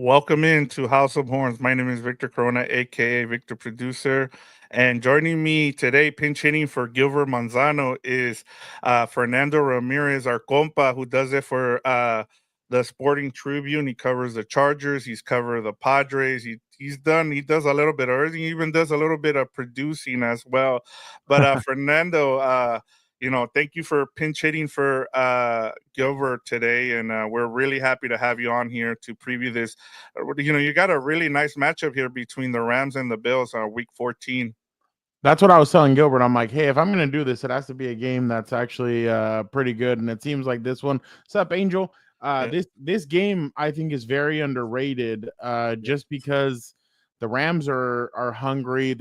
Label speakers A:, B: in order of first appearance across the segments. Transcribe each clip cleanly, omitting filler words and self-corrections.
A: Welcome in to House of Horns. My name is Victor Corona, aka Victor Producer. And joining me today, pinch hitting for Gilbert Manzano, is Fernando Ramirez, our compa, who does it for the Sporting Tribune. He covers the Chargers, he's covered the Padres. He does a little bit of everything, he even does a little bit of producing as well. But Fernando, thank you for pinch hitting for Gilbert today, and we're really happy to have you on here to preview this. You got a really nice matchup here between the Rams and the Bills on Week 14.
B: That's what I was telling Gilbert. I'm like, hey, if I'm going to do this, it has to be a game that's actually pretty good. And it seems like this one. What's up, Angel?
A: Yeah,
B: This game I think is very underrated.
A: yeah,
B: Just because the Rams are hungry.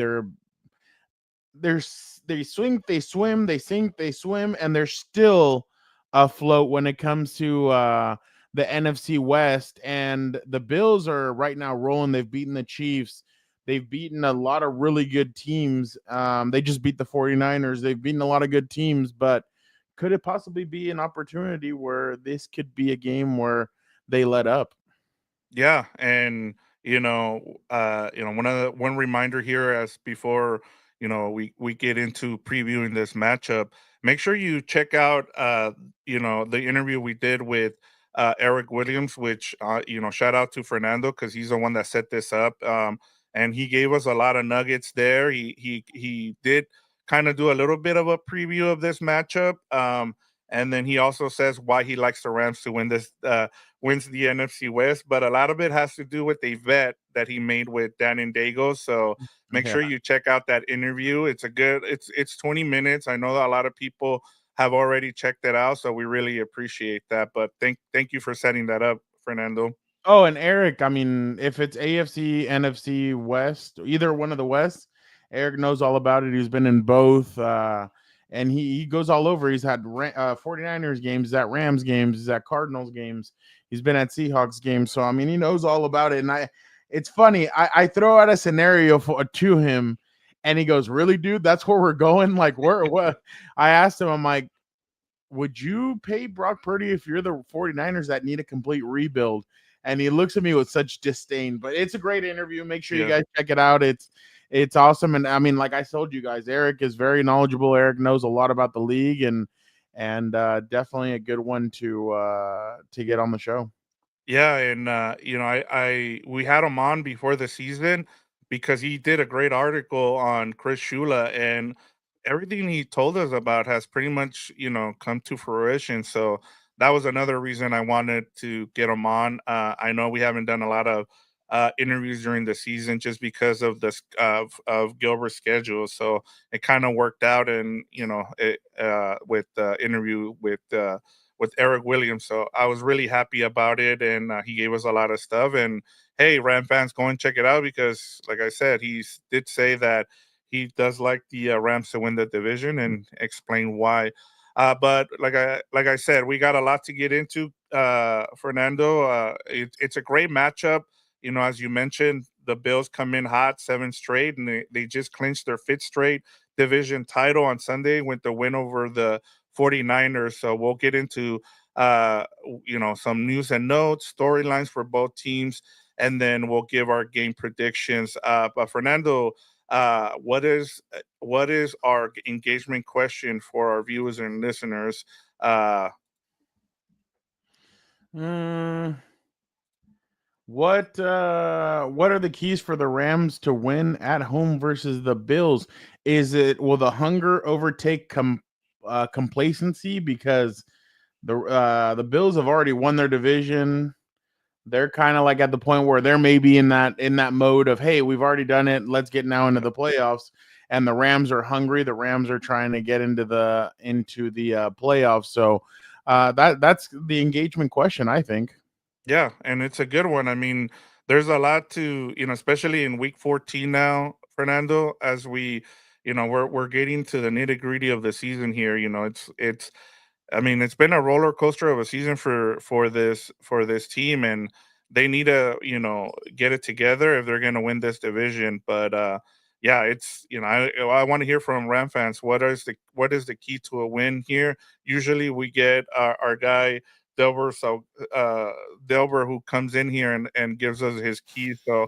B: They swing, they swim, they sink, they swim, and they're still afloat when it comes to the NFC West. And the Bills are right now rolling. They've beaten the Chiefs. They've beaten a lot of really good teams. They just beat the 49ers. They've beaten a lot of good teams, but could it possibly be an opportunity where this could be a game where they let up?
A: yeah. And one reminder here as before we get into previewing this matchup. Make sure you check out the interview we did with Eric Williams, which shout out to Fernando because he's the one that set this up. And he gave us a lot of nuggets there. He did kind of do a little bit of a preview of this matchup. And then he also says why he likes the Rams to wins the NFC West, but a lot of it has to do with a vet that he made with Dan and Dago. So make
B: Yeah.
A: sure you check out that interview. It's 20 minutes. I know that a lot of people have already checked it out, so we really appreciate that. But thank you for setting that up, Fernando.
B: Oh, and Eric, I mean, if it's AFC, NFC West, either one of the West, Eric knows all about it. He's been in both, and he goes all over. He's had 49ers games, he's at Rams games, he's at Cardinals games, he's been at Seahawks games. So, I mean, he knows all about it. And it's funny, I throw out a scenario to him, and he goes, really, dude? That's where we're going? Like, where, what? I asked him, I'm like, would you pay Brock Purdy if you're the 49ers that need a complete rebuild? And he looks at me with such disdain. But it's a great interview. Make sure you
A: Yeah.
B: guys check it out. It's awesome. And I mean, like I told you guys, Eric is very knowledgeable. Eric knows a lot about the league and definitely a good one to get on the show.
A: Yeah, and I we had him on before the season because he did a great article on Chris Shula, and everything he told us about has pretty much come to fruition. So that was another reason I wanted to get him on. I know we haven't done a lot of interviews during the season just because of of Gilbert's schedule. So it kind of worked out, and with the interview with Eric Williams. So I was really happy about it, and he gave us a lot of stuff. And hey, Ram fans, go and check it out because, like I said, did say that he does like the Rams to win the division and explain why. But like I said, we got a lot to get into. Fernando, it's a great matchup. As you mentioned, the Bills come in hot, 7 straight, and they just clinched their fifth straight division title on Sunday with the win over the 49ers. So we'll get into some news and notes, storylines for both teams, and then we'll give our game predictions. But Fernando, what is our engagement question for our viewers and listeners?
B: Mm, what are the keys for the Rams to win at home versus the Bills? Will the hunger overtake complacency because the Bills have already won their division? They're kind of like at the point where they're maybe in that mode of, hey, we've already done it, let's get now into the playoffs. And the Rams are hungry. The Rams are trying to get into the playoffs. So that's the engagement question, I think.
A: Yeah, and it's a good one. I mean, there's a lot to, especially in week 14 now, Fernando, as we're getting to the nitty-gritty of the season here. It's I mean, it's been a roller coaster of a season for this team, and they need to, get it together if they're going to win this division. But yeah, it's I want to hear from Ram fans. What is the key to a win here? Usually, we get our guy Delbert, uh, Delbert, who comes in here and gives us his keys. So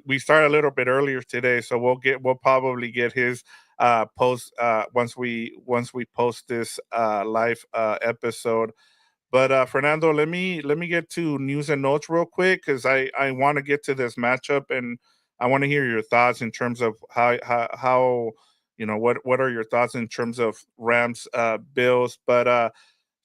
A: we start a little bit earlier today, so we'll probably get his post once we post this live episode. But Fernando, let me get to news and notes real quick because I want to get to this matchup and I want to hear your thoughts in terms of how what are your thoughts in terms of Rams Bills. But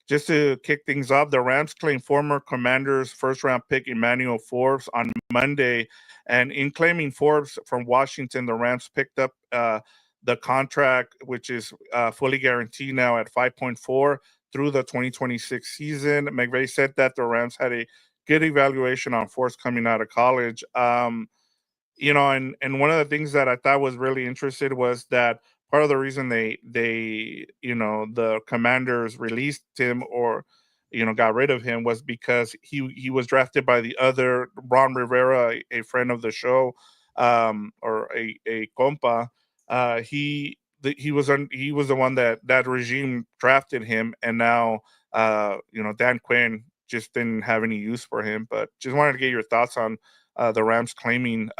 A: just to kick things off, the Rams claimed former Commanders first round pick Emmanuel Forbes on Monday. And in claiming Forbes from Washington, the Rams picked up the contract, which is fully guaranteed now at 5.4 through the 2026 season. McVay said that the Rams had a good evaluation on Forbes coming out of college. And one of the things that I thought was really interesting was that part of the reason the Commanders released him or got rid of him was because he was drafted by the other Ron Rivera, a friend of the show, or a compa. He was the one that regime drafted him, and now Dan Quinn just didn't have any use for him. But just wanted to get your thoughts on the Rams claiming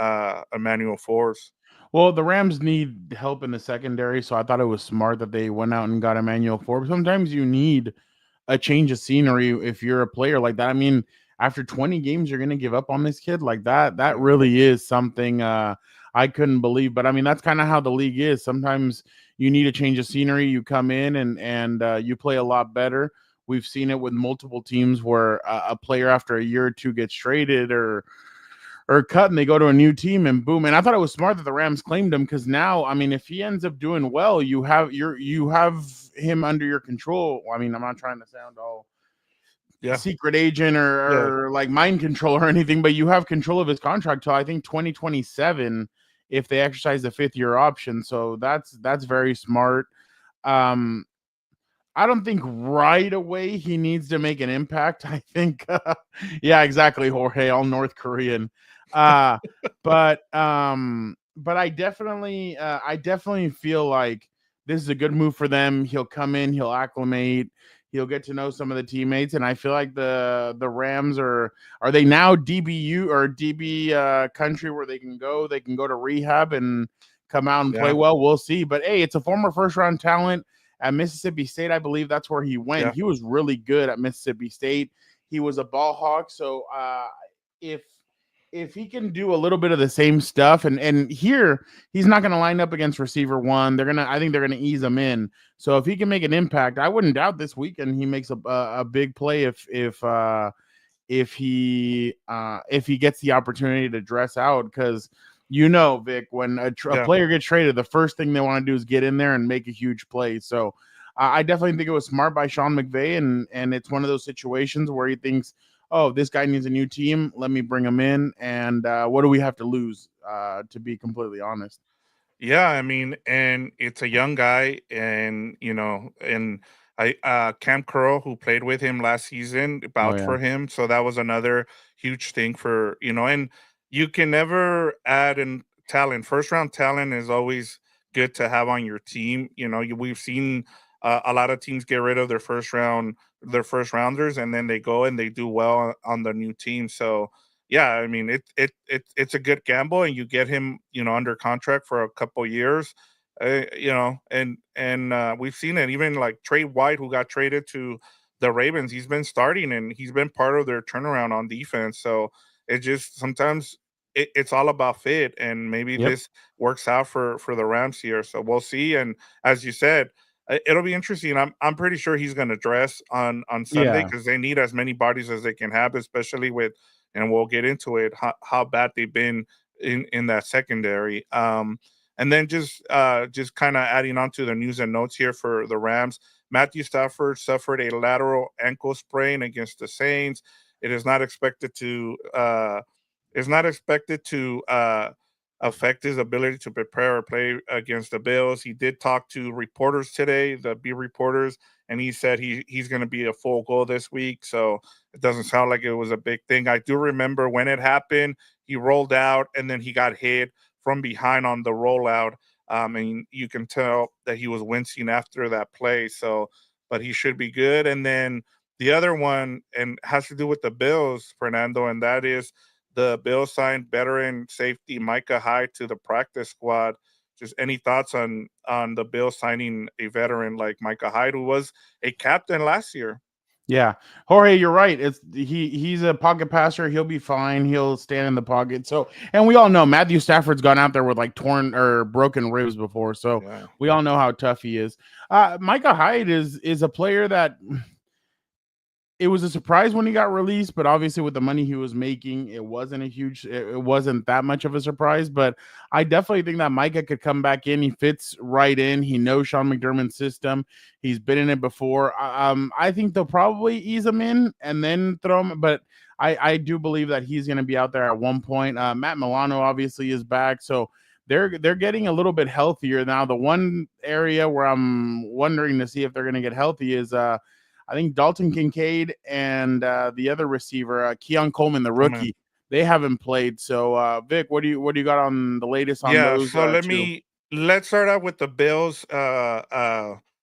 A: Emmanuel Forbes.
B: Well, the Rams need help in the secondary, so I thought it was smart that they went out and got Emmanuel Forbes. Sometimes you need a change of scenery if you're a player like that. I mean, after 20 games, you're gonna give up on this kid like that. That really is something I couldn't believe. But I mean, that's kind of how the league is. Sometimes you need a change of scenery. You come in and you play a lot better. We've seen it with multiple teams where a player after a year or two gets traded or cut and they go to a new team and boom. And I thought it was smart that the Rams claimed him because now, I mean, if he ends up doing well, you have him under your control. I mean, I'm not trying to sound all
A: Yeah,
B: secret agent
A: yeah,
B: or like mind control or anything, but you have control of his contract till I think 2027 if they exercise the 5th year option. So that's very smart. Um, I don't think right away he needs to make an impact. I think, yeah, exactly, Jorge, all North Korean. Uh, but I definitely feel like this is a good move for them. He'll come in, he'll acclimate, he'll get to know some of the teammates, and I feel like the Rams are they now DBU or DB country where they can go? They can go to rehab and come out and play
A: yeah,
B: well. We'll see. But hey, it's a former first round talent at Mississippi State. I believe that's where he went.
A: yeah,
B: He was really good at Mississippi State. He was a ball hawk. So if if he can do a little bit of the same stuff, and here he's not going to line up against receiver one. I think they're gonna ease him in. So if he can make an impact, I wouldn't doubt this weekend he makes a big play if he gets the opportunity to dress out because Vic, when a
A: yeah.
B: player gets traded, the first thing they want to do is get in there and make a huge play. So I definitely think it was smart by Sean McVay, and it's one of those situations where he thinks, oh, this guy needs a new team, let me bring him in, and what do we have to lose? To be completely honest.
A: Yeah, I mean, and it's a young guy, and and I Cam Curl, who played with him last season,
B: Oh
A: vouched
B: yeah,
A: for him, so that was another huge thing for and you can never add in talent. First round talent is always good to have on your team. We've seen a lot of teams get rid of their first rounders, and then they go and they do well on the new team. So yeah, I mean it's a good gamble, and you get him under contract for a couple years, and we've seen it even like Trey White, who got traded to the Ravens. He's been starting and he's been part of their turnaround on defense. So it just sometimes it's all about fit, and maybe
B: yep,
A: this works out for the Rams here. So we'll see. And as you said, it'll be interesting. I'm pretty sure he's going to dress on Sunday
B: yeah,
A: because they need as many bodies as they can have, especially with, and we'll get into it, how bad they've been in that secondary. And then just kind of adding on to the news and notes here for the Rams. Matthew Stafford suffered a lateral ankle sprain against the Saints. It is not expected to affect his ability to prepare or play against the Bills. He did talk to reporters today, the B reporters, and he said he's going to be a full goal this week. So it doesn't sound like it was a big thing. I do remember when it happened, he rolled out and then he got hit from behind on the rollout. And you can tell that he was wincing after that play. So, but he should be good. And then the other one and has to do with the Bills, Fernando, and that is the Bills signed veteran safety Micah Hyde to the practice squad. Just any thoughts on the Bills signing a veteran like Micah Hyde, who was a captain last year?
B: Yeah, Jorge, you're right. He's a pocket passer. He'll be fine. He'll stand in the pocket. So, and we all know Matthew Stafford's gone out there with like torn or broken ribs before. So
A: Yeah,
B: we all know how tough he is. Micah Hyde is a player that it was a surprise when he got released, but obviously with the money he was making, it wasn't that much of a surprise. But I definitely think that Micah could come back in. He fits right in. He knows Sean McDermott's system. He's been in it before. I think they'll probably ease him in and then throw him. But I do believe that he's going to be out there at one point. Matt Milano obviously is back, so they're getting a little bit healthier now. The one area where I'm wondering to see if they're going to get healthy is I think Dalton Kincaid and the other receiver, Keon Coleman, the
A: Coleman.
B: rookie, they haven't played. So, Vic, what do you got on the latest on
A: Yeah,
B: those
A: so
B: two?
A: let's start out with the Bills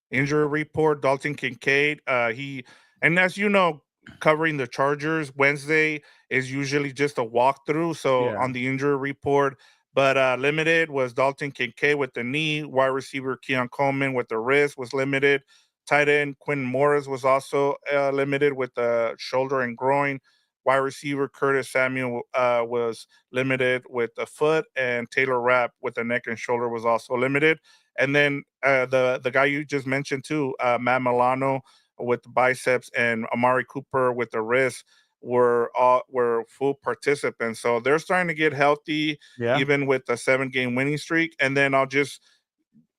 A: injury report. Dalton Kincaid, he and as you know, covering the Chargers Wednesday is usually just a walkthrough. So
B: Yeah,
A: on the injury report, but limited was Dalton Kincaid with the knee, wide receiver Keon Coleman with the wrist was limited. Tight end Quinn Morris was also limited with the shoulder and groin. Wide receiver Curtis Samuel was limited with the foot, and Taylor Rapp with the neck and shoulder was also limited. And then the guy you just mentioned too, Matt Milano with the biceps, and Amari Cooper with the wrist were full participants. So they're starting to get healthy,
B: yeah,
A: even with a 7 game winning streak. And then I'll just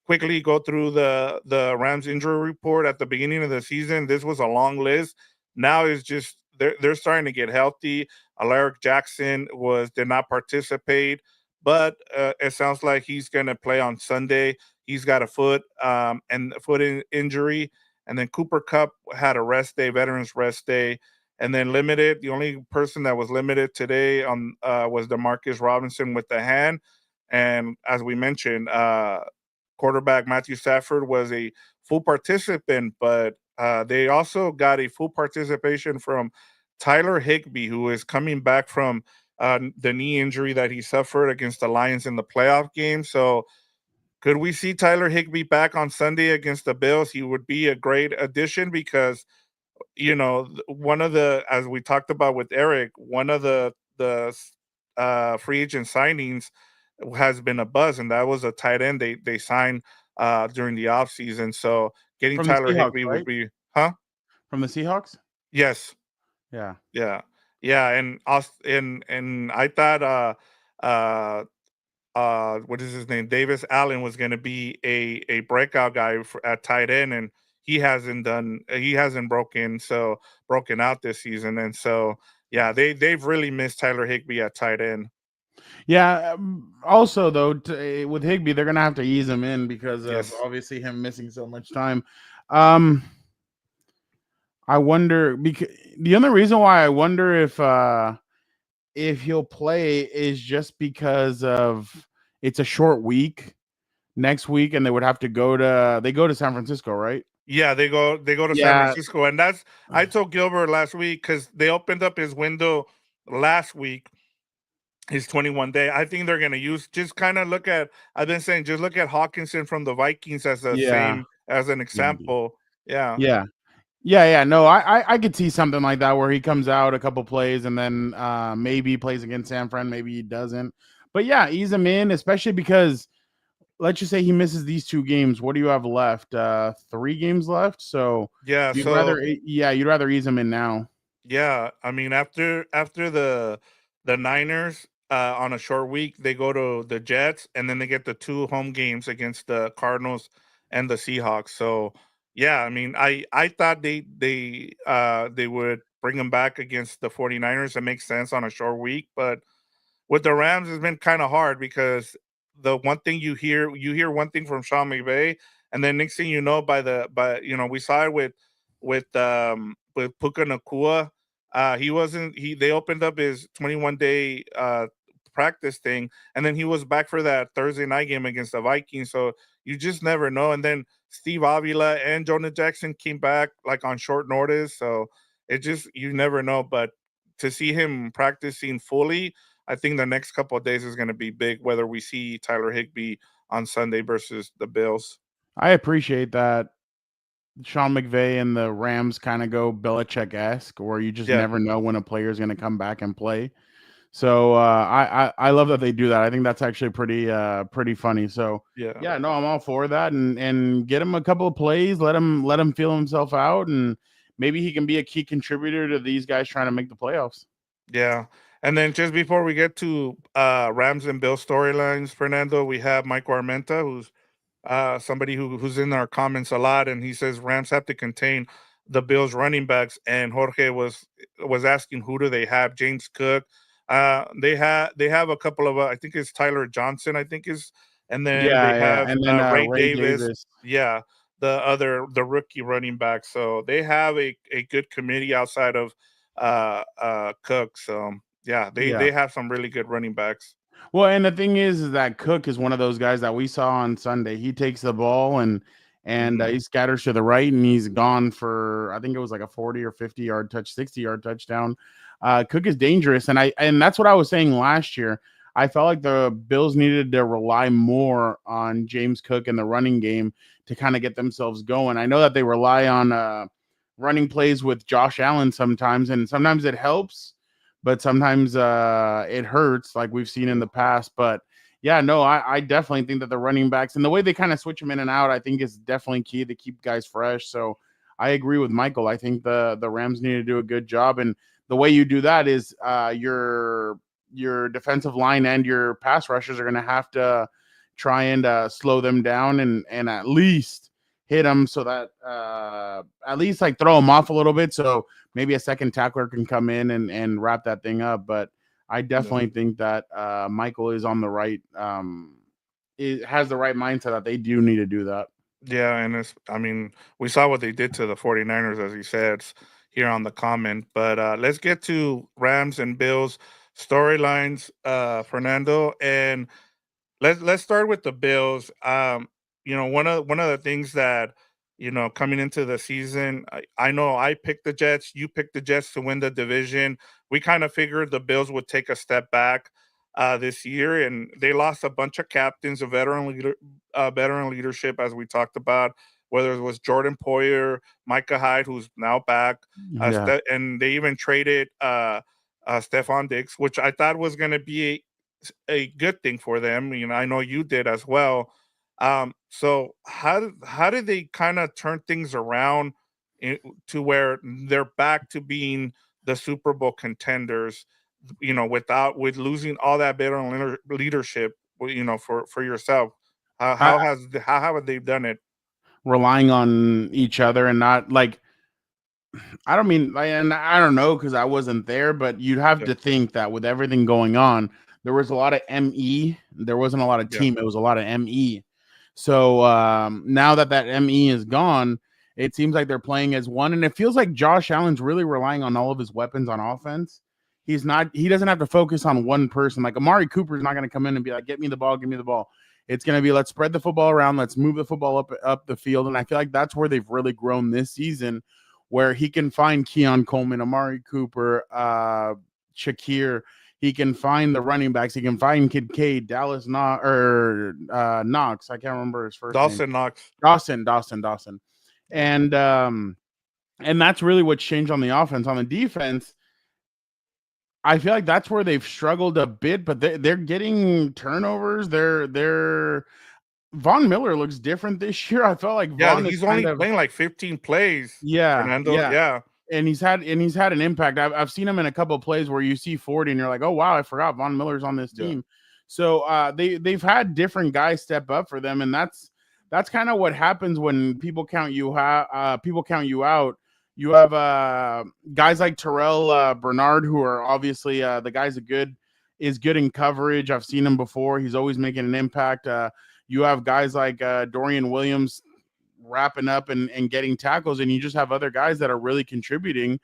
A: quickly go through the Rams injury report at the beginning of the season. This was a long list. Now it's just they're starting to get healthy. Alaric Jackson did not participate, but it sounds like he's going to play on Sunday. He's got a injury, and then Cooper Cup had a rest day, veterans rest day, and then limited. The only person that was limited today on was Demarcus Robinson with the hand, and as we mentioned, quarterback Matthew Stafford was a full participant, but they also got a full participation from Tyler Higbee, who is coming back from the knee injury that he suffered against the Lions in the playoff game. So, could we see Tyler Higbee back on Sunday against the Bills? He would be a great addition because one of the, as we talked about with Eric, one of the free agent signings has been a buzz, and that was a tight end they signed during the offseason. So getting
B: from the
A: Tyler
B: Seahawks,
A: Higbee would
B: right?
A: be, huh?
B: From the Seahawks.
A: Yes,
B: Yeah,
A: yeah, yeah, and us, and I thought uh what is his name? Davis Allen was going to be a breakout guy at tight end, and he hasn't broken out this season, and so yeah, they've really missed Tyler Higbee at tight end.
B: yeah. Also, though, with Higbee, they're gonna have to ease him in because of
A: Yes,
B: obviously him missing so much time. Um, I wonder because the only reason why I wonder if he'll play is just because of it's a short week next week, and they go to San Francisco, right?
A: yeah, they go to San
B: Yeah,
A: Francisco, and that's I told Gilbert last week because they opened up his window last week, his 21 day. I think they're going to use just kind of look at. I've been saying just look at Hawkinson from the Vikings as the
B: yeah,
A: same as an
B: maybe.
A: example. Yeah.
B: Yeah, yeah. No, I could see something like that where he comes out a couple plays and then maybe he plays against San Fran, maybe he doesn't. But yeah, ease him in, especially because let's just say he misses these 2 games. What do you have left? 3 games left. So
A: Yeah, so
B: you'd rather ease him in now.
A: yeah, I mean after the Niners on a short week, they go to the Jets, and then they get the 2 home games against the Cardinals and the Seahawks. So yeah, I mean I thought they would bring him back against the 49ers. It makes sense on a short week, but with the Rams, it's been kind of hard because the one thing you hear one thing from Sean McVay, and then next thing you know, we saw it with Puka Nakua. He wasn't he They opened up his 21 day practice thing, and then he was back for that Thursday night game against the Vikings. So you just never know. And then Steve Avila and Jonah Jackson came back like on short notice. So it just you never know. But to see him practicing fully, I think the next couple of days is going to be big. Whether we see Tyler Higbee on Sunday versus the Bills.
B: I appreciate that Sean McVay and the Rams kind of go Belichick-esque, where you just
A: Yeah,
B: never know when a player is going to come back and play. So I love that they do that. I think that's actually pretty funny. So
A: yeah,
B: yeah, no, I'm all for that, and get him a couple of plays, let him feel himself out, and maybe he can be a key contributor to these guys trying to make the playoffs.
A: yeah. And then just before we get to Rams and Bill storylines, Fernando, we have Mike Armenta, who's somebody who's in our comments a lot, and he says Rams have to contain the Bills running backs. And Jorge was asking who do they have? James Cook. They have a couple of I think it's Tyler Johnson. I think is, and then they
B: Yeah, yeah,
A: have
B: and then
A: Ray
B: Ray
A: Davis.
B: Davis.
A: Yeah, the rookie running back. So they have a good committee outside of Cook. So yeah, they
B: Yeah.
A: they have some really good running backs.
B: Well, and the thing is that Cook is one of those guys that we saw on Sunday. He takes the ball and
A: Hmm.
B: he scatters to the right, and he's gone for I think it was like a 40 or 50-yard 60-yard touchdown. Cook is dangerous, and that's what I was saying last year. I felt like the Bills needed to rely more on James Cook in the running game to kind of get themselves going. I know that they rely on running plays with Josh Allen sometimes, and sometimes it helps, but sometimes it hurts, like we've seen in the past. But yeah, no, I definitely think that the running backs and the way they kind of switch them in and out, I think is definitely key to keep guys fresh. So I agree with Michael. I think the Rams need to do a good job, and the way you do that is your defensive line and your pass rushers are going to have to try and slow them down and at least hit them so that at least like throw them off a little bit so maybe a second tackler can come in and wrap that thing up. But I
A: Yeah.
B: definitely think that Michael is on the right, it has the right mindset that they do need to do that.
A: Yeah, and I mean, we saw what they did to the 49ers, as you said here on the comment. But let's get to Rams and Bills storylines, Fernando. And let's start with the Bills. One of the things that coming into the season, I know I picked the Jets, you picked the Jets to win the division. We kind of figured the Bills would take a step back this year, and they lost a bunch of captains, a veteran leadership, as we talked about. Whether it was Jordan Poyer, Micah Hyde, who's now back,
B: Yeah.
A: and they even traded Stephon Diggs, which I thought was going to be a good thing for them. I know you did as well. So how did they kind of turn things around to where they're back to being the Super Bowl contenders? Without with losing all that veteran leadership. For yourself,
B: I,
A: how have they done it?
B: relying on each other and not like I don't mean like, and I don't know because I wasn't there, but you'd have
A: Yeah,
B: to think that with everything going on, there was a lot of ME. There wasn't a lot of
A: yeah,
B: team. It was a lot of ME. So now that ME is gone, it seems like they're playing as one, and it feels like Josh Allen's really relying on all of his weapons on offense. He's not. He doesn't have to focus on one person. Like Amari Cooper is not going to come in and be like, "Get me the ball, give me the ball." It's going to be let's spread the football around, let's move the football up the field, and I feel like that's where they've really grown this season where he can find Keon Coleman, Amari Cooper, Shakir. He can find the running backs. He can find Kincaid, Dallas Knox. I can't remember his first name.
A: Dawson Knox.
B: Dawson. And that's really what's changed on the offense. On the defense, I feel like that's where they've struggled a bit, but they're getting turnovers. They're Von Miller looks different this year. I felt like
A: Yeah,
B: Von is
A: he's
B: kind
A: only
B: of
A: playing like 15 plays.
B: yeah,
A: Fernando.
B: yeah.
A: Yeah,
B: And he's had an impact. I've seen him in a couple of plays where you see 40 and you're like, oh wow, I forgot Von Miller's on this
A: yeah.
B: team. So they've had different guys step up for them, and that's kind of what happens when people count you out. You have guys like Terrell Bernard, who are obviously the guy's is good in coverage. I've seen him before. He's always making an impact. You have guys like Dorian Williams wrapping up and getting tackles, and you just have other guys that are really contributing.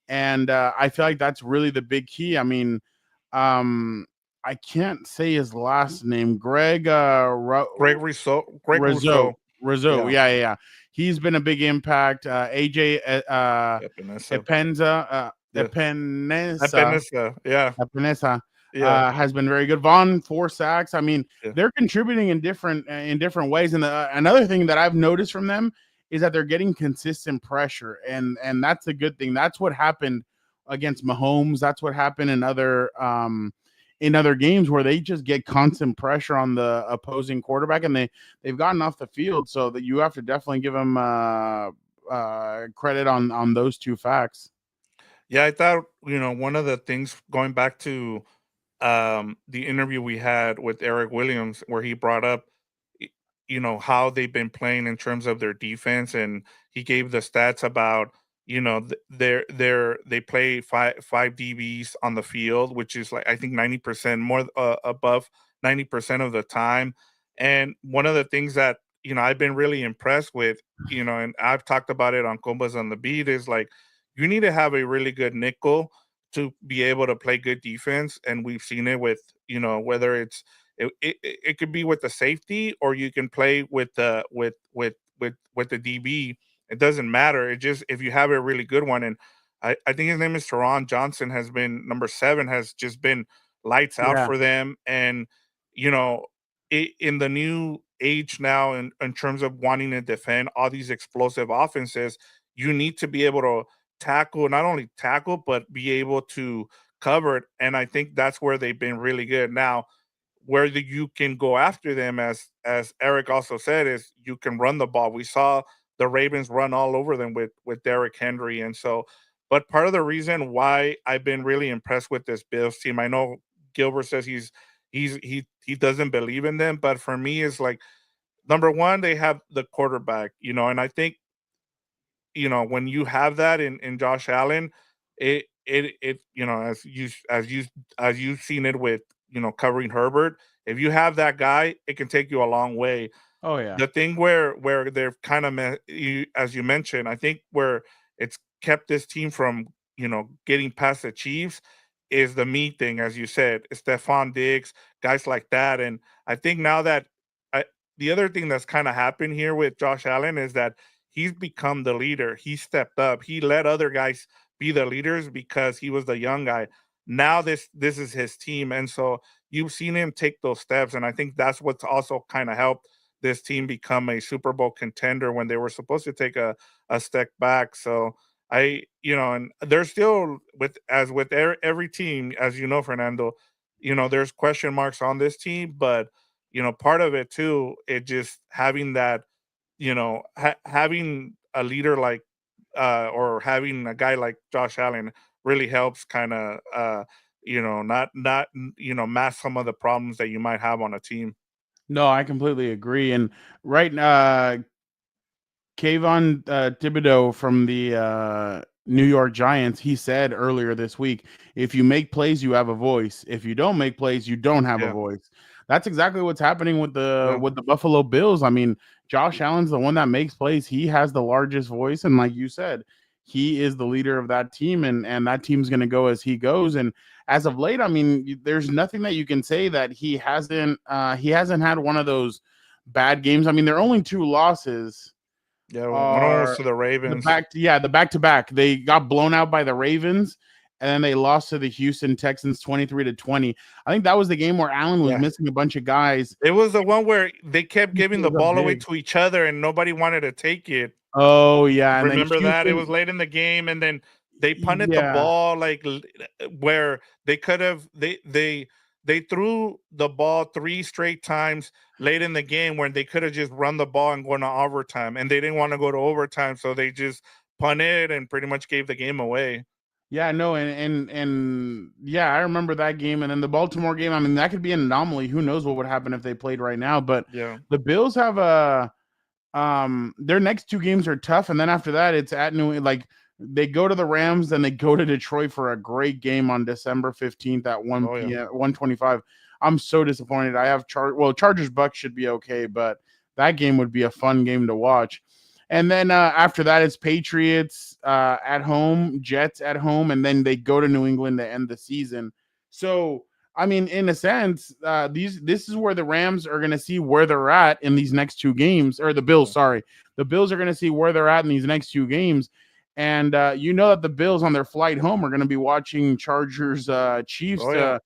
B: And I feel like that's really the big key. I mean, I can't say his last name. Greg
A: Greg Rousseau. Greg
B: Rizzo.
A: Rousseau.
B: Rizzo,
A: Yeah,
B: yeah. He's been a big impact. AJ
A: Epinesa.
B: Epenza,
A: Yeah,
B: Epinesa,
A: Epinesa. Yeah,
B: Epinesa
A: yeah,
B: has been very good. Vaughn, 4 sacks. I mean,
A: yeah.
B: they're contributing in different ways. And another thing that I've noticed from them is that they're getting consistent pressure, and that's a good thing. That's what happened against Mahomes. That's what happened in other games where they just get constant pressure on the opposing quarterback, and they've gotten off the field. So that you have to definitely give them credit on those two facts.
A: Yeah, I thought, one of the things going back to the interview we had with Eric Williams, where he brought up, y- how they've been playing in terms of their defense, and he gave the stats about, they play five DBs on the field, which is like I think 90% more, above 90% of the time. And one of the things that I've been really impressed with, and I've talked about it on Combos on the Beat, is like you need to have a really good nickel to be able to play good defense. And we've seen it with, whether it could be with the safety, or you can play with the with the DB. It doesn't matter. It just, if you have a really good one. And I think his name is Teron Johnson, has been number 7, has just been lights out
B: Yeah,
A: for them. And you know in the new age now, in terms of wanting to defend all these explosive offenses, you need to be able to tackle, not only tackle, but be able to cover it. And I think that's where they've been really good. Now, where you can go after them, as Eric also said, is you can run the ball. We saw the Ravens run all over them with Derrick Henry. And so, but part of the reason why I've been really impressed with this Bills team, I know Gilbert says he doesn't believe in them, but for me, is like, number one, they have the quarterback, and I think, when you have that in Josh Allen, it as you've seen it with, covering Herbert. If you have that guy, it can take you a long way.
B: oh yeah.
A: The thing where they've kind of as you mentioned, I think where it's kept this team from, getting past the Chiefs, is the me thing, as you said, Stephon Diggs, guys like that. And I think now that I, the other thing that's kind of happened here with Josh Allen is that he's become the leader. He stepped up. He let other guys be the leaders because he was the young guy. Now this is his team, and so you've seen him take those steps. And I think that's what's also kind of helped this team become a Super Bowl contender when they were supposed to take a step back. So and they're still, with every team, as you know, Fernando, there's question marks on this team, but part of it too, it just having that, having a leader like, or having a guy like Josh Allen really helps kind of, mask some of the problems that you might have on a team.
B: No, I completely agree. And right Kayvon Thibodeau from the New York Giants, he said earlier this week, if you make plays, you have a voice. If you don't make plays, you don't have a
A: Yeah,
B: voice. That's exactly what's happening with the
A: yeah,
B: Buffalo Bills. I mean, Josh Allen's the one that makes plays. He has the largest voice, and like you said, he is the leader of that team, and that team's going to go as he goes. And as of late, I mean, there's nothing that you can say that he hasn't had one of those bad games. I mean, there are only 2 losses
A: yeah. One of them was
B: are
A: to the Ravens.
B: the back to back. They got blown out by the Ravens, and then they lost to the Houston Texans 23-20. I think that was the game where Allen was
A: Yeah.
B: missing a bunch of guys.
A: It was the one where they kept giving
B: Houston
A: the
B: was up
A: ball away
B: big.
A: to each other and nobody wanted to take it.
B: Oh yeah, and then
A: Remember that? It was
B: Houston.
A: late in the game, and then they punted the
B: Yeah,
A: ball, like, where they could have, they threw the ball 3 straight times late in the game when they could have just run the ball and gone to overtime, and they didn't want to go to overtime, so they just punted and pretty much gave the game away.
B: yeah, no, and yeah, I remember that game, and then the Baltimore game. I mean, that could be an anomaly. Who knows what would happen if they played right now? But
A: Yeah.
B: the Bills have a their next 2 games are tough, and then after that, it's at like they go to the Rams, then they go to Detroit for a great game on December 15th at 1
A: Oh, yeah.
B: p.m. 125. I'm so disappointed. I have Chargers Bucks should be okay, but that game would be a fun game to watch. And then after that, it's Patriots at home, Jets at home, and then they go to New England to end the season. So I mean, in a sense, this is where the Rams are going to see where they're at in these next two games, or the Bills.
A: Yeah.
B: Sorry, the Bills are going to see where they're at in these next two games, and you know that the Bills on their flight home are going to be watching Chargers Chiefs.
A: Oh yeah.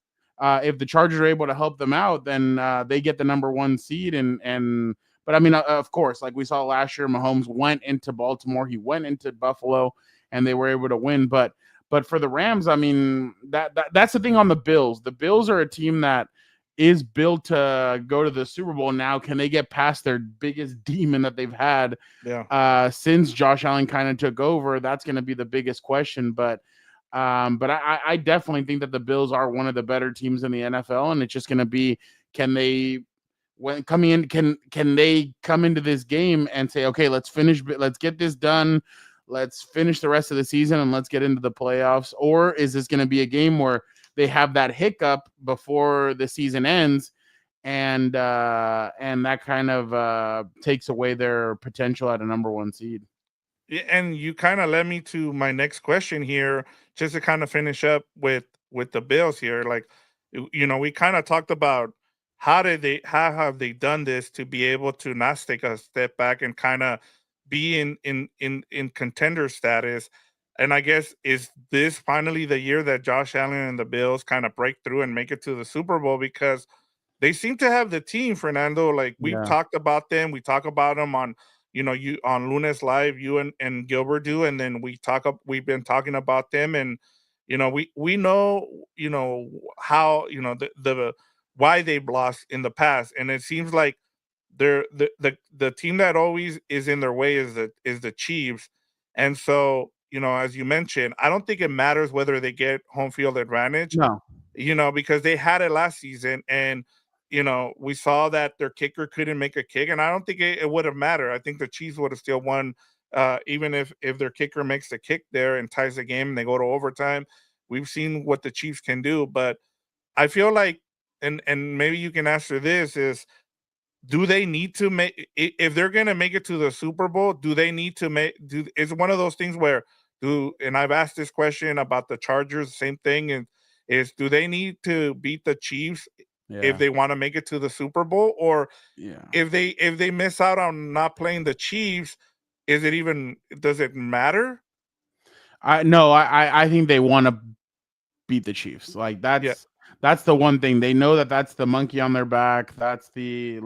B: If the Chargers are able to help them out, then they get the number one seed, and but I mean, of course, like we saw last year, Mahomes went into Baltimore, he went into Buffalo, and they were able to win, but for the Rams, I mean that's the thing on the Bills. The Bills are a team that is built to go to the Super Bowl now. Can they get past their biggest demon that they've had
A: Yeah.
B: since Josh Allen kind of took over? That's going to be the biggest question. But I definitely think that the Bills are one of the better teams in the NFL, and it's just going to be, can they, when coming in, can they come into this game and say, okay, let's get this done, let's finish the rest of the season, and let's get into the playoffs? Or is this going to be a game where they have that hiccup before the season ends, and that kind of takes away their potential at a number one seed?
A: Yeah, and you kind of led me to my next question here, just to kind of finish up with the Bills here. Like, we kind of talked about how have they done this to be able to not take a step back and kind of be in contender status. And I guess, is this finally the year that Josh Allen and the Bills kind of break through and make it to the Super Bowl? Because they seem to have the team, Fernando. Like, we've
B: Yeah.
A: talked about them. We talk about them on, you on Lunes Live, you and Gilbert do, and then we've been talking about them, and we know, how, the why they've lost in the past. And it seems like they're the team that always is in their way is the Chiefs. And so, as you mentioned, I don't think it matters whether they get home field advantage,
B: No.
A: because they had it last season, and we saw that their kicker couldn't make a kick, and I don't think it would have mattered. I think the Chiefs would have still won, even if their kicker makes the kick there and ties the game and they go to overtime. We've seen what the Chiefs can do, but I feel like, and maybe you can answer this, is, do they need to make, if they're going to make it to the Super Bowl, do they need to make, do it's one of those things where, and I've asked this question about the Chargers, same thing, and is, do they need to beat the Chiefs if
B: Yeah.
A: they want to make it to the Super Bowl? Or
B: Yeah.
A: if they miss out on not playing the Chiefs, does it matter?
B: I no, I think they want to beat the Chiefs. Like
A: Yeah.
B: that's the one thing. They know that that's the monkey on their back. That's the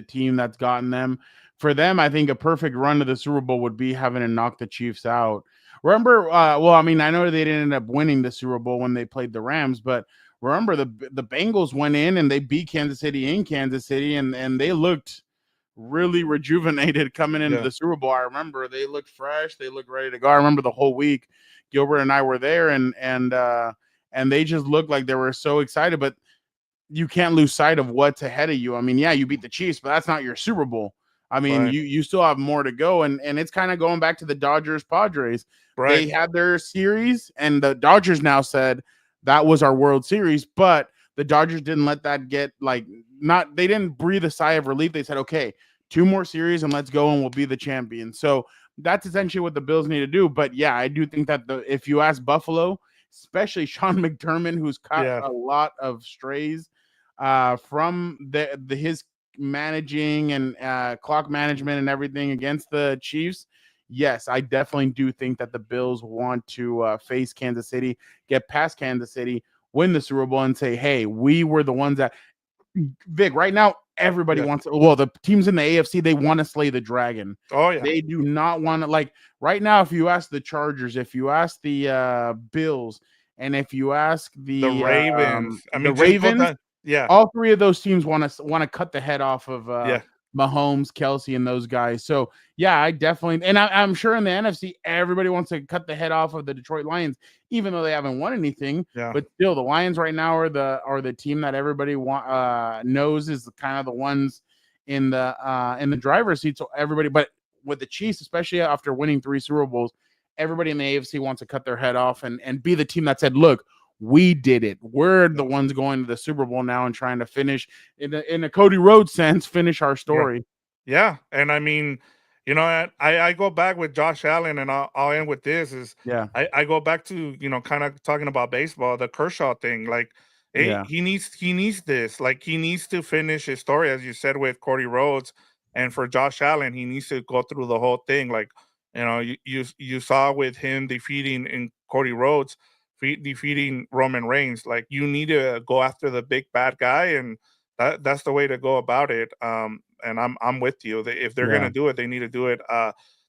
B: team that's gotten them. For them, I think a perfect run to the Super Bowl would be having to knock the Chiefs out. Remember, well, I mean, I know they didn't end up winning the Super Bowl when they played the Rams, but remember the Bengals went in and they beat Kansas City in Kansas City, and they looked really rejuvenated coming into
A: Yeah.
B: the Super Bowl. I remember they looked fresh, they looked ready to go. I remember the whole week Gilbert and I were there, and they just looked like they were so excited. But you can't lose sight of what's ahead of you. I mean, yeah, you beat the Chiefs, but that's not your Super Bowl. I mean,
A: Right.
B: you still have more to go, and it's kind of going back to the Dodgers Padres.
A: Right.
B: They had their series, and the Dodgers now said that was our World Series, but the Dodgers didn't let that get like not. They didn't breathe a sigh of relief. They said, okay, two more series and let's go, and we'll be the champion. So that's essentially what the Bills need to do. But yeah, I do think that if you ask Buffalo, especially Sean McDermott, who's caught
A: Yeah.
B: a lot of strays from his managing and clock management and everything against the Chiefs. Yes, I definitely do think that the Bills want to face Kansas City, get past Kansas City, win the Super Bowl, and say, "Hey, we were the ones that." Vic, right now, everybody
A: Yeah.
B: wants. Well, the teams in the AFC, they want to slay the dragon.
A: Oh yeah.
B: They do not want to, like, right now. If you ask the Chargers, if you ask the Bills, and if you ask
A: The Ravens. I
B: the
A: mean, just go
B: Ravens,
A: down. Yeah.
B: all three of those teams want to cut the head off of
A: Yeah.
B: Mahomes, Kelsey, and those guys. So yeah, I definitely, and I'm sure in the NFC, everybody wants to cut the head off of the Detroit Lions, even though they haven't won anything.
A: Yeah.
B: But still, the Lions right now are the team that everybody knows is kind of the ones in the driver's seat. So everybody, but with the Chiefs, especially after winning 3 Super Bowls, everybody in the AFC wants to cut their head off and be the team that said, "Look, we did it. We're the ones going to the Super Bowl now and trying to finish in a Cody Rhodes sense, finish our
A: Yeah.
B: story."
A: Yeah. And I mean, I go back with Josh Allen, and I'll end with this, is
B: Yeah.
A: I go back to, kind of talking about baseball, the Kershaw thing. Like, Hey,
B: Yeah.
A: he needs this. Like he needs to finish his story, as you said with Cody Rhodes, and for Josh Allen, he needs to go through the whole thing. Like you saw with him defeating in Cody Rhodes, defeating Roman Reigns. Like you need to go after the big bad guy, and that's the way to go about it. And I'm with you. If they're
B: Yeah.
A: gonna do it, they need to do it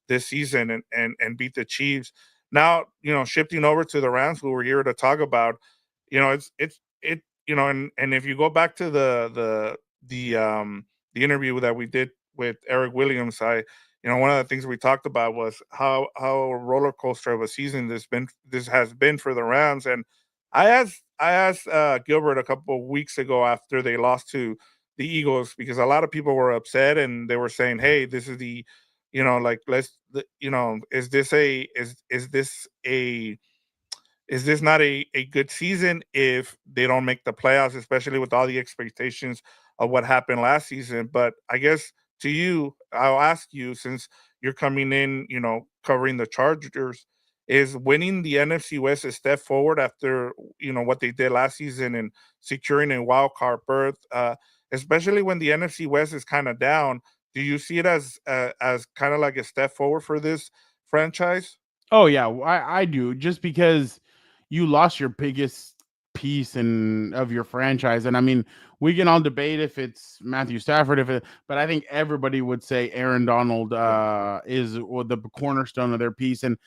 A: this season and beat the Chiefs. Now, shifting over to the Rams, who we're here to talk about, and if you go back to the interview that we did with Eric Williams, one of the things we talked about was how roller coaster of a season this has been for the Rams. And I asked Gilbert a couple of weeks ago after they lost to the Eagles, because a lot of people were upset and they were saying, hey, this is like, is this not a good season if they don't make the playoffs, especially with all the expectations of what happened last season? But I guess to you, I'll ask you, since you're coming in, covering the Chargers, is winning the NFC West a step forward after, what they did last season and securing a wild card berth, especially when the NFC West is kind of down. Do you see it as kind of like a step forward for this franchise?
B: Oh yeah, I do. Just because you lost your biggest piece of your franchise, and I mean, we can all debate if it's Matthew Stafford, but I think everybody would say Aaron Donald
A: Yeah.
B: is the cornerstone of their piece, and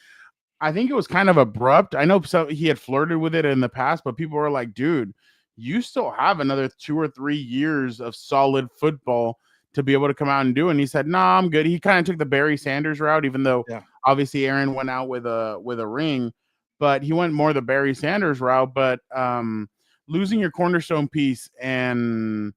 B: I think it was kind of abrupt. I know he had flirted with it in the past, but people were like, dude, you still have another 2 or 3 years of solid football to be able to come out and do. And he said, no, nah, I'm good. He kind of took the Barry Sanders route, even though
A: Yeah.
B: obviously Aaron went out with a ring, but he went more the Barry Sanders route. But losing your cornerstone piece and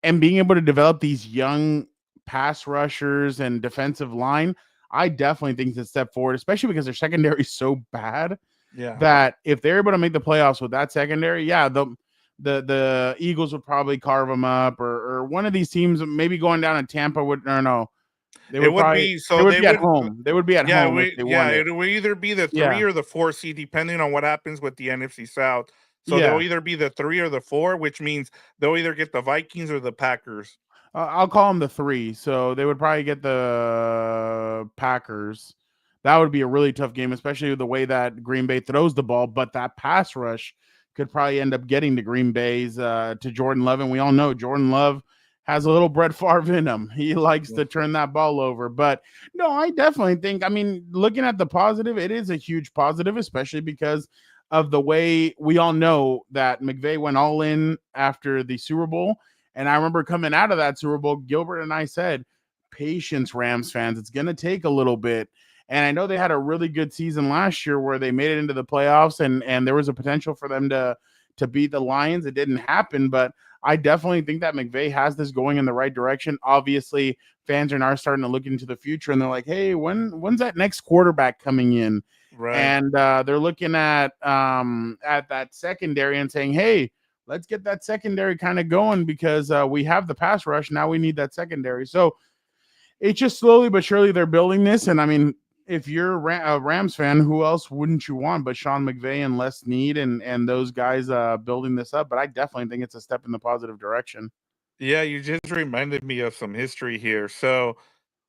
B: being able to develop these young pass rushers and defensive line, I definitely think it's a step forward, especially because their secondary is so bad
A: Yeah.
B: that if they're able to make the playoffs with that secondary, yeah, the Eagles would probably carve them up, or one of these teams, maybe going down in Tampa would, or no, they
A: It
B: would
A: would
B: probably
A: be
B: they
A: so
B: would
A: they
B: be at
A: would
B: home. They would be at home if they won it.
A: it would either be the 3
B: Yeah,
A: or the 4 seed depending on what happens with the NFC South. So they'll
B: yeah.
A: either be the 3 or the 4, which means they'll either get the Vikings or the Packers.
B: I'll call them the three. So they would probably get the Packers. That would be a really tough game, especially with the way that Green Bay throws the ball. But that pass rush could probably end up getting to Green Bay's to Jordan Love. And we all know Jordan Love has a little Brett Favre in him. He likes
A: Yeah.
B: to turn that ball over. But no, I definitely think, I mean, looking at the positive, it is a huge positive, especially because of the way we all know that McVay went all in after the Super Bowl. And I remember coming out of that Super Bowl, Gilbert and I said, patience, Rams fans. It's going to take a little bit. And I know they had a really good season last year where they made it into the playoffs and there was a potential for them to beat the Lions. It didn't happen, but I definitely think that McVay has this going in the right direction. Obviously, fans are now starting to look into the future and they're like, hey, when's that next quarterback coming in?
A: Right.
B: And they're looking at that secondary and saying, hey, let's get that secondary kind of going because we have the pass rush. Now we need that secondary. So it's just slowly but surely they're building this. And I mean, if you're a Rams fan, who else wouldn't you want but Sean McVay and Les Snead and those guys building this up? But I definitely think it's a step in the positive direction.
A: Yeah, you just reminded me of some history here. So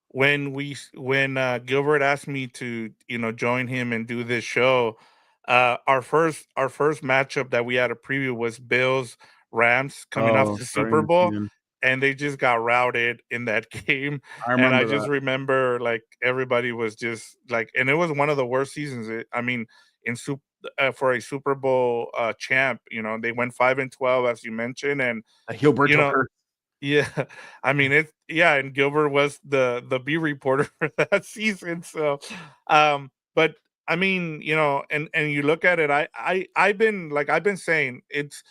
A: when Gilbert asked me to, join him and do this show, our first matchup that we had a preview was Bills Rams coming off
B: Oh,
A: the
B: starting
A: Super
B: the
A: Bowl,
B: season.
A: and they just got routed in that game.
B: I
A: And I
B: remember
A: just
B: that.
A: remember like everybody was just like, and it was one of the worst seasons. I mean, in for a Super Bowl champ, they went 5-12 as you mentioned, and you
B: Gilberto
A: know
B: Hurt.
A: yeah, I mean and Gilbert was the B reporter for that season. So, but I mean, and you look at it, I've been saying it's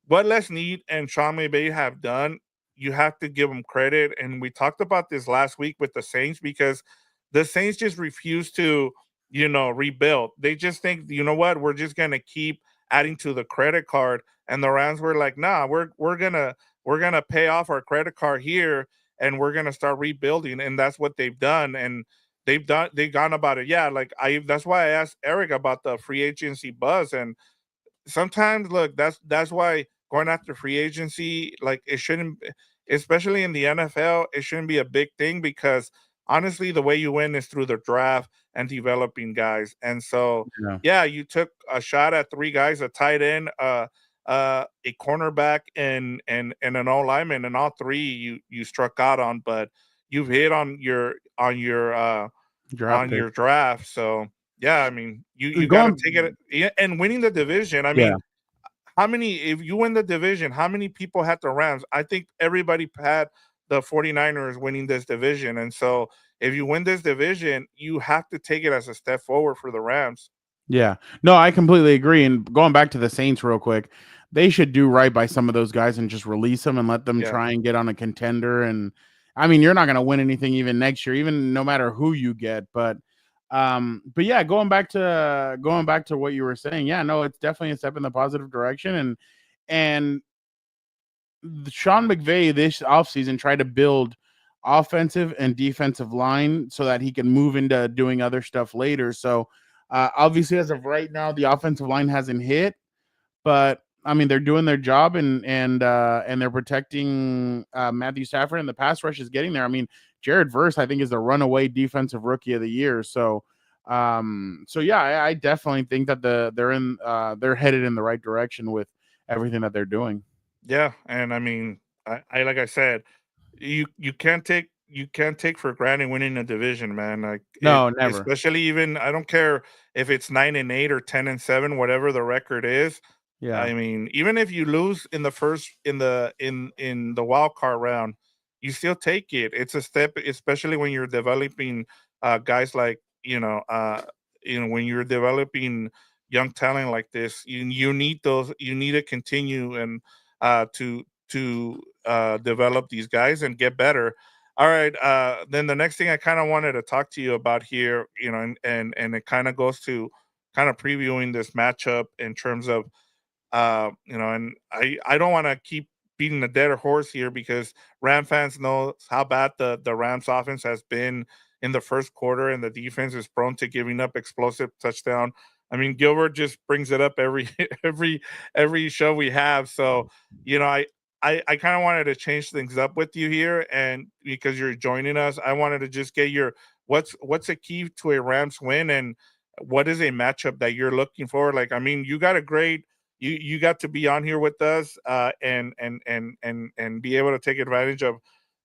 A: what Les Need and Sean McVay have done. You have to give them credit, and we talked about this last week with the Saints because the Saints just refuse to, rebuild. They just think, you know what, we're just gonna keep adding to the credit card, and the Rams were like, nah, we're gonna pay off our credit card here, and we're gonna start rebuilding, and that's what they've done, and they've gone about it. Yeah, like I that's why I asked Eric about the free agency buzz, and sometimes look, that's why going after free agency, like it shouldn't, especially in the NFL, it shouldn't be a big thing because honestly, the way you win is through the draft and developing guys. And so,
B: Yeah.
A: yeah, you took a shot at three guys: a tight end, a cornerback, and an O lineman, and all three you struck out on, but you've hit
B: Draft
A: on
B: pick.
A: your draft. So yeah, I mean, you got to
B: Going
A: take it, yeah, and winning the division. I
B: yeah.
A: mean, how many if you win the division, how many people had the Rams? I think everybody had the 49ers winning this division. And so if you win this division, you have to take it as a step forward for the Rams.
B: Yeah. No, I completely agree. And going back to the Saints real quick, they should do right by some of those guys and just release them and let them
A: Yeah.
B: try and get on a contender. And I mean, you're not going to win anything even next year, even no matter who you get. But yeah, going back to what you were saying, yeah, no, it's definitely a step in the positive direction. And Sean McVay this offseason tried to build offensive and defensive line so that he can move into doing other stuff later. So obviously, as of right now, the offensive line hasn't hit, but I mean they're doing their job and they're protecting Matthew Stafford, and the pass rush is getting there. I mean, Jared Verse, I think, is the runaway defensive rookie of the year. So yeah, I definitely think that they're headed in the right direction with everything that they're doing.
A: Yeah. And I mean, I like I said, you can't take for granted winning a division, man. Like it,
B: No, never.
A: especially even I don't care if it's 9-8 or 10-7, whatever the record is.
B: Yeah.
A: I mean, even if you lose in the first in the wild card round, you still take it. It's a step, especially when you're developing guys like when you're developing young talent like this. You need those. You need to continue and to develop these guys and get better. All right. Then the next thing I kind of wanted to talk to you about here, and it kind of goes to kind of previewing this matchup in terms of and I don't want to keep beating the dead horse here because Ram fans know how bad the Rams offense has been in the first quarter, and the defense is prone to giving up explosive touchdown. I mean, Gilbert just brings it up every every show we have. So, you know, I kind of wanted to change things up with you here, and because you're joining us, I wanted to just get your what's a key to a Rams win, and what is a matchup that you're looking for? Like, I mean, you got a great you got to be on here with us and be able to take advantage of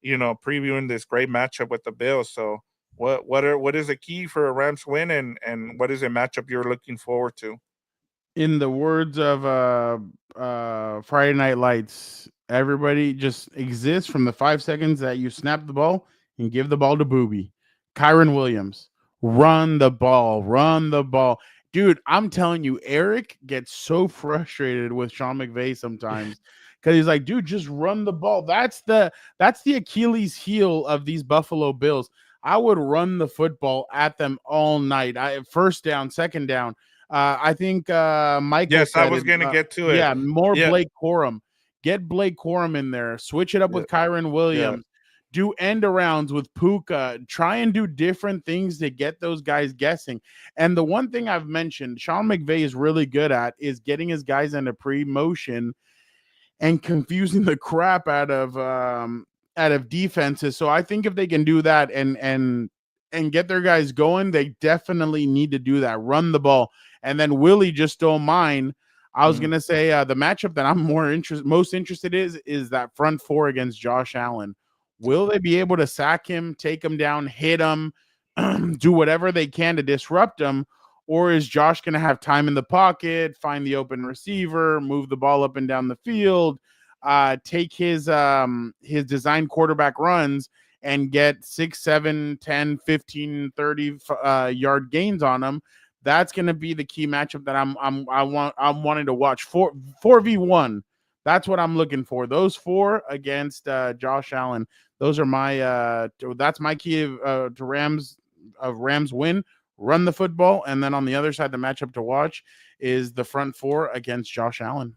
A: previewing this great matchup with the Bills. So what is the key for a Rams win, and what is a matchup you're looking forward to?
B: In the words of Friday Night Lights, everybody just exists from the 5 seconds that you snap the ball and give the ball to Booby. Kyron Williams, run the ball, run the ball. Dude, I'm telling you, Eric gets so frustrated with Sean McVay sometimes because he's like, dude, just run the ball. That's the Achilles heel of these Buffalo Bills. I would run the football at them all night. First down, second down. I think Michael
A: Yes, I
B: said
A: was
B: it.
A: gonna get to it.
B: Yeah, more
A: Yeah,
B: Blake Corum. Get Blake Corum in there. Switch it up
A: yeah,
B: with Kyron
A: yeah.
B: Williams. Do end arounds with Puka. Try and do different things to get those guys guessing. And the one thing I've mentioned, Sean McVay is really good at is getting his guys into pre-motion and confusing the crap out of defenses. So I think if they can do that and get their guys going, they definitely need to do that. Run the ball. And then Willie just don't mind. I was
A: Mhm.
B: gonna say the matchup that I'm most interested is that front four against Josh Allen. Will they be able to sack him, take him down, hit him, do whatever they can to disrupt him? Or is Josh going to have time in the pocket, find the open receiver, move the ball up and down the field, take his design quarterback runs and get 6, 7, 10, 15, 30 yard gains on them? That's going to be the key matchup that I'm wanting to watch. 4v1. That's what I'm looking for. Those four against Josh Allen. Those are that's my key to Rams win. Run the football, and then on the other side, the matchup to watch is the front four against Josh Allen.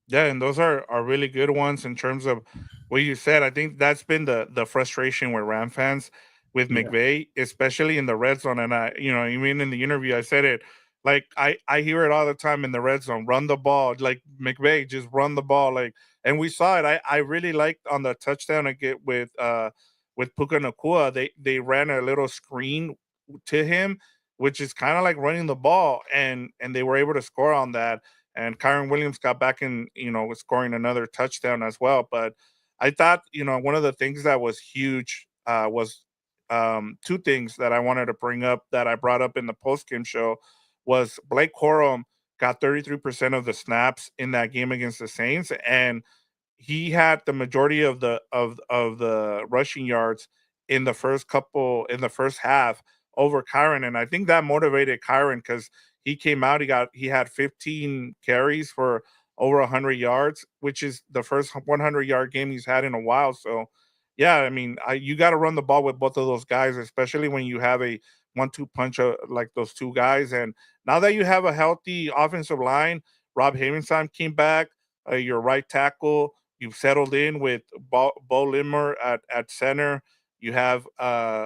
A: Yeah, and those are really good ones in terms of what you said. I think that's been the frustration with Ram fans with
B: Yeah.
A: McVay, especially in the red zone. And even in the interview, I said it Like I hear it all the time in the red zone. Run the ball, like McVay, just run the ball. Like, and we saw it. I really liked on the touchdown I get with Puka Nakua. They ran a little screen to him, which is kind of like running the ball, and they were able to score on that. And Kyron Williams got back in, was scoring another touchdown as well. But I thought, one of the things that was huge was two things that I wanted to bring up that I brought up in the post game show was Blake Corum got 33% of the snaps in that game against the Saints, and he had the majority of the rushing yards in the first half over Kyron, and I think that motivated Kyron because he came out, he had 15 carries for over 100 yards, which is the first 100-yard game he's had in a while. So, yeah, I mean, you got to run the ball with both of those guys, especially when you have a 1-2 punch like those two guys. And now that you have a healthy offensive line, Rob Havensheim came back, your right tackle. You've settled in with Bo Limmer at center. You have,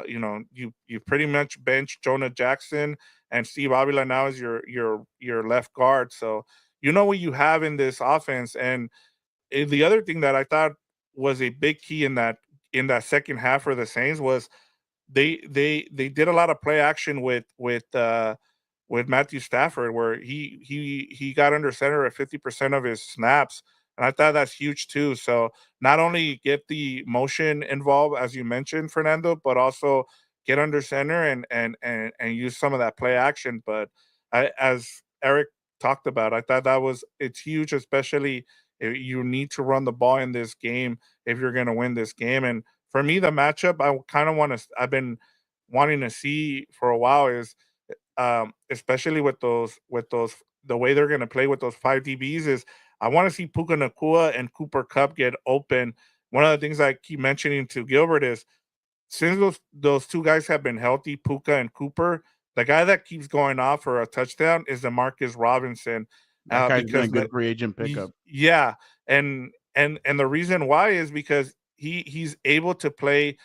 A: you pretty much benched Jonah Jackson, and Steve Avila now is your left guard. So you know what you have in this offense. And the other thing that I thought was a big key in that second half for the Saints was they did a lot of play action with Matthew Stafford, where he got under center at 50% of his snaps, and I thought that's huge too. So not only get the motion involved as you mentioned, Fernando, but also get under center and use some of that play action. But as Eric talked about, I thought it's huge, especially if you need to run the ball in this game if you're going to win this game. And for me, the matchup I kind of I've been wanting to see for a while is especially with those the way they're going to play with those five DBs is I want to see Puka Nakua and Cooper Cup get open. One of the things I keep mentioning to Gilbert is since those two guys have been healthy, Puka and Cooper, the guy that keeps going off for a touchdown is Demarcus Robinson,
B: That guy's been a
A: because
B: good free agent pickup.
A: yeah, and the reason why is because he's able to play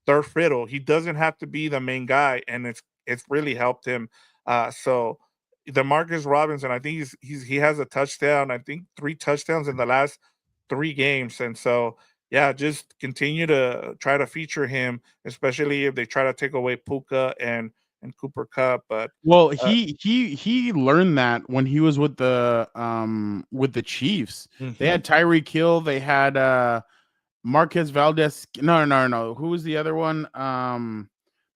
A: third fiddle. He doesn't have to be the main guy, and it's really helped him. So the Marcus Robinson, I think he has a touchdown. I think 3 touchdowns in the last 3 games, and so yeah, just continue to try to feature him, especially if they try to take away Puka and Cooper Cup. But
B: Well,
A: uh,
B: he learned that when he was with the Chiefs. They
A: mhm.
B: had Tyreek Hill, they had Marquez Valdez. No. Who was the other one?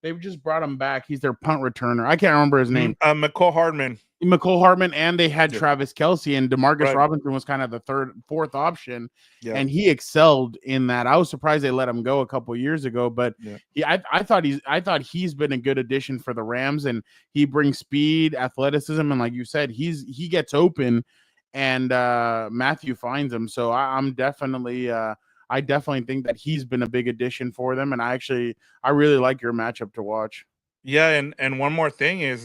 B: They just brought him back. He's their punt returner. I can't remember his name.
A: McCall Hardman,
B: McCole Hartman, and they had
A: yeah,
B: Travis Kelce, and Demarcus
A: right,
B: Robinson was kind of the fourth option,
A: yeah,
B: and he excelled in that. I was surprised they let him go a couple years ago, but
A: yeah.
B: I thought he's been a good addition for the Rams, and he brings speed, athleticism, and like you said, he gets open, and Matthew finds him. So I'm definitely. I definitely think that he's been a big addition for them, and I really like your matchup to watch.
A: Yeah, and one more thing is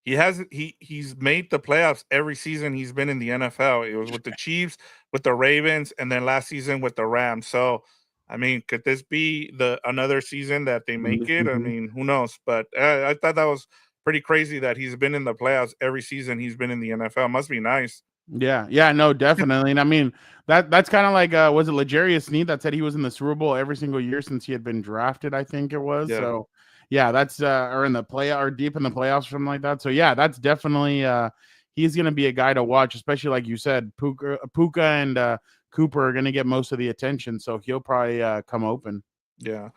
A: he's made the playoffs every season he's been in the NFL. It was with the Chiefs, with the Ravens, and then last season with the Rams. So, I mean, could this be the another season that they make it? I
B: Mhm.
A: mean, who knows? But I thought that was pretty crazy that he's been in the playoffs every season he's been in the NFL. Must be nice.
B: Yeah, no, definitely. And I mean that's kind of like was it L'Jarius Sneed that said he was in the Super Bowl every single year since he had been drafted, I think it was.
A: Yeah.
B: So yeah, that's or in the play or deep in the playoffs or something like that. So yeah, that's definitely he's gonna be a guy to watch, especially like you said, Puka and Cooper are gonna get most of the attention, so he'll probably come open.
A: Yeah.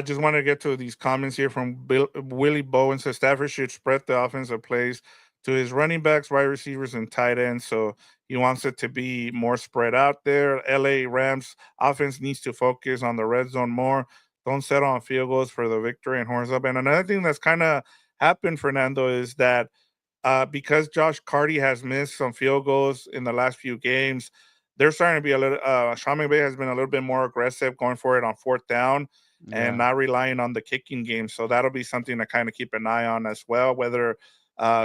A: Just want to get to these comments here from Willie Bowen. Says Stafford should spread the offensive plays to his running backs, wide receivers, and tight ends. So he wants it to be more spread out there. LA Rams offense needs to focus on the red zone more. Don't settle on field goals for the victory and horns up. And another thing that's kind of happened, Fernando, is that because Josh Carty has missed some field goals in the last few games, they're starting to be a little. Sean McVay has been a little bit more aggressive, going for it on fourth down, and
B: Yeah.
A: not relying on the kicking game. So that'll be something to kind of keep an eye on as well. Whether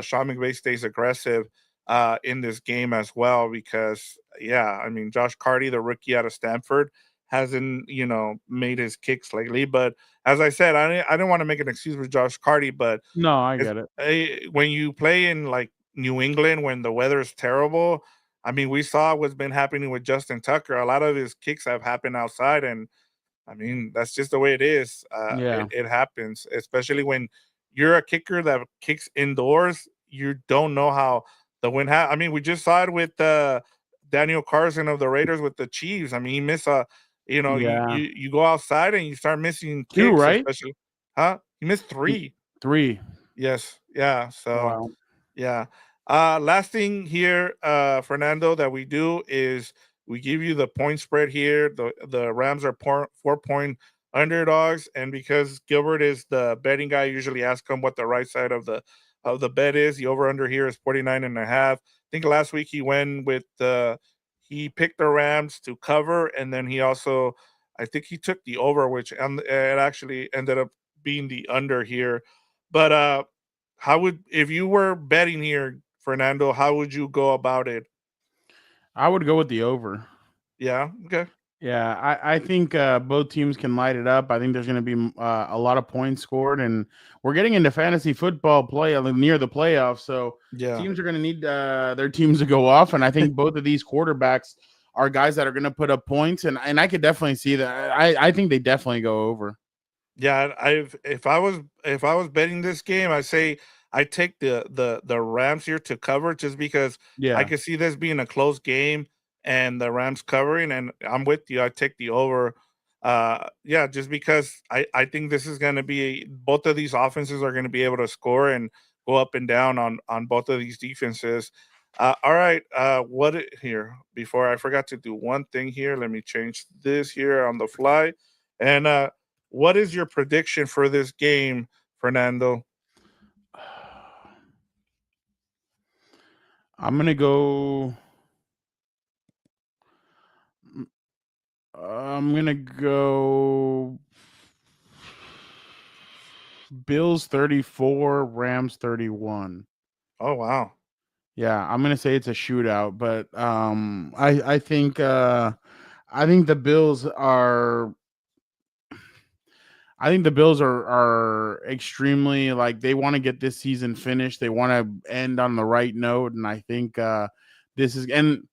A: Sean McVay stays aggressive in this game as well, because yeah, I mean Josh Carty, the rookie out of Stanford, hasn't made his kicks lately. But as I said, I didn't want to make an excuse for Josh Carty, but
B: No, I
A: it's
B: get it.
A: when you play in like New England when the weather is terrible. I mean, we saw what's been happening with Justin Tucker. A lot of his kicks have happened outside, and I mean, that's just the way it is.
B: Yeah.
A: It happens, especially when you're a kicker that kicks indoors. You don't know how the wind. I mean, we just saw it with Daniel Carson of the Raiders with the Chiefs. I mean, he missed a. You know,
B: Yeah.
A: you go outside and you start missing
B: Two,
A: kicks,
B: right?
A: especially, huh? He missed
B: He-
A: three.
B: Three.
A: Yes, yeah. So
B: Wow.
A: yeah. Last thing here, Fernando, that we do is we give you the point spread here. The Rams are 4 point underdogs, and because Gilbert is the betting guy, I usually ask him what the right side of the bet is. The over under here is 49.5. I think last week he went with he picked the Rams to cover, and then he also I think he took the over, which it actually ended up being the under here. But how would if you were betting here, Fernando, how would you go about it?
B: I would go with the over.
A: Yeah, okay.
B: Yeah, I think both teams can light it up. I think there's going to be a lot of points scored, and we're getting into fantasy football play near the playoffs. So
A: Yeah.
B: teams are going to need their teams to go off, and I think both of these quarterbacks are guys that are going to put up points, and I could definitely see that. I think they definitely go over.
A: Yeah, I've if I was betting this game, I say I take the Rams here to cover just because I
B: Yeah,
A: could see this being a close game and the Rams covering, and I'm with you. I take the over. Yeah, just because I think this is going to be both of these offenses are going to be able to score and go up and down on both of these defenses. All right, here before I forgot to do one thing here. Let me change this here on the fly, and what is your prediction for this game, Fernando?
B: I'm going to go. I'm going to go Bills 34, Rams 31.
A: Oh wow.
B: Yeah, I'm gonna say it's a shootout, but I think the Bills are are extremely like they want to get this season finished. They want to end on the right note, and I think this is and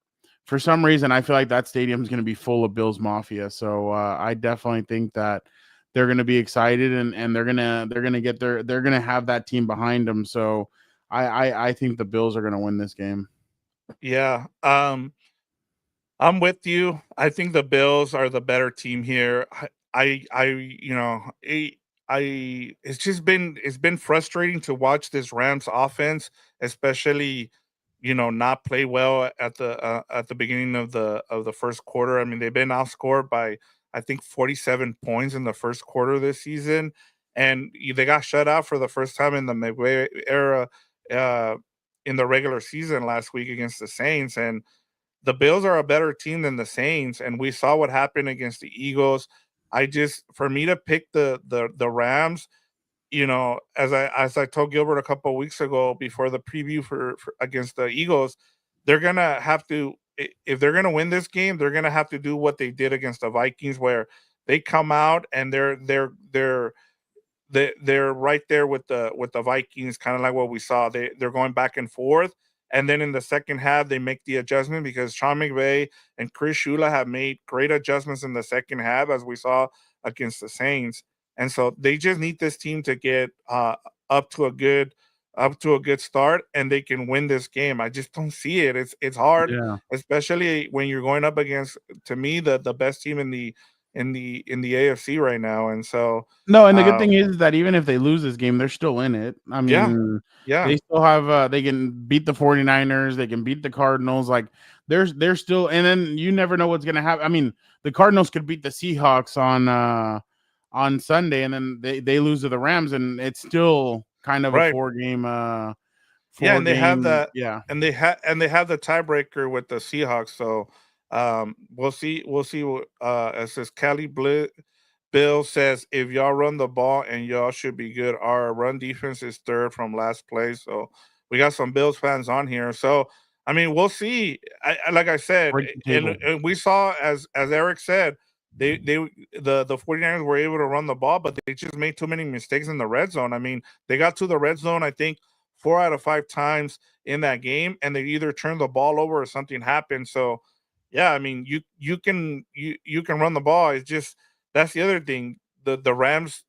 B: for some reason I feel like that stadium is going to be full of Bills Mafia. So I definitely think that they're going to be excited and they're gonna get they're gonna have that team behind them. So I think the Bills are going to win this game.
A: Yeah. I'm with you. I think the Bills are the better team here. You know, it's just it's been frustrating to watch this Rams offense, especially, you know, not play well at the beginning of the first quarter. I mean, they've been outscored by I think 47 points in the first quarter this season, and they got shut out for the first time in the McVay era uh, in the regular season last week against the Saints, and the Bills are a better team than the Saints, and we saw what happened against the Eagles. I just for me to pick the Rams, you know, as I told Gilbert a couple of weeks ago before the preview for against the Eagles, they're gonna have to if they're gonna win this game, they're gonna have to do what they did against the Vikings, where they come out and they're right there with the Vikings, kind of like what we saw. They're going back and forth, and then in the second half they make the adjustment because Sean McVay and Chris Shula have made great adjustments in the second half, as we saw against the Saints. And so they just need this team to get up to a good start, and they can win this game. I just don't see it. It's hard,
B: Yeah.
A: especially when you're going up against, to me, the best team in the AFC right now. And so
B: No, and the good
A: uh,
B: thing is that even if they lose this game, they're still in it. I
A: yeah,
B: mean,
A: yeah,
B: they still have they can beat the 49ers, they can beat the Cardinals. Like they're still and then you never know what's gonna happen. I mean, the Cardinals could beat the Seahawks on Sunday and then they lose to the Rams and it's still kind of a
A: right. Yeah,
B: four game yeah.
A: and they have the tiebreaker with the Seahawks. So we'll see what it says Bill says if y'all run the ball and y'all should be good. Our run defense is third from last place. So we got some Bills fans on here. So I mean, we'll see. Like I said,
B: Break the table.
A: and we saw as Eric said, they the 49ers were able to run the ball, but they just made too many mistakes in the red zone. I mean, they got to the red zone, I think 4 out of 5 times in that game, and they either turn the ball over or something happens. So, yeah, I mean, you can run the ball. It's just that's the other thing. The Rams,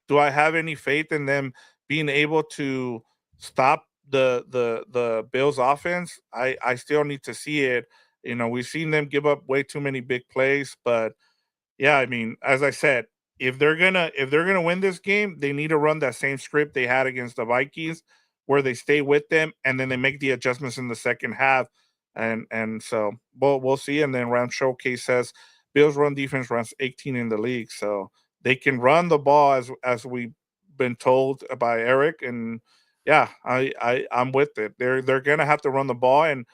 A: do I have any faith in them being able to stop the Bills offense? I still need to see it. We've seen them give up way too many big plays, but yeah, I mean, as I said, if they're gonna win this game, they need to run that same script they had against the Vikings, where they stay with them and then they make the adjustments in the second half. And so we'll see. And then Ram Showcase says Bills run defense ranks 18 in the league, so they can run the ball as we've been told by Eric. And yeah, I'm with it. They're gonna have to run the ball, and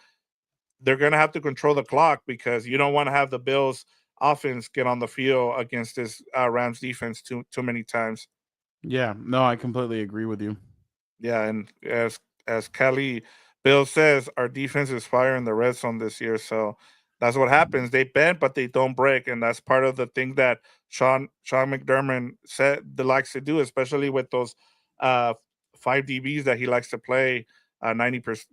A: they're going to have to control the clock because you don't want to have the Bills offense get on the field against this Rams defense too many times.
B: Yeah, no, I completely agree with you.
A: Yeah, and as Kelly Bill says, our defense is fire in the red zone this year. So that's what happens. They bend, but they don't break, and that's part of the thing that Sean McDermott said that likes to do, especially with those uh, five DBs that he likes to play 90%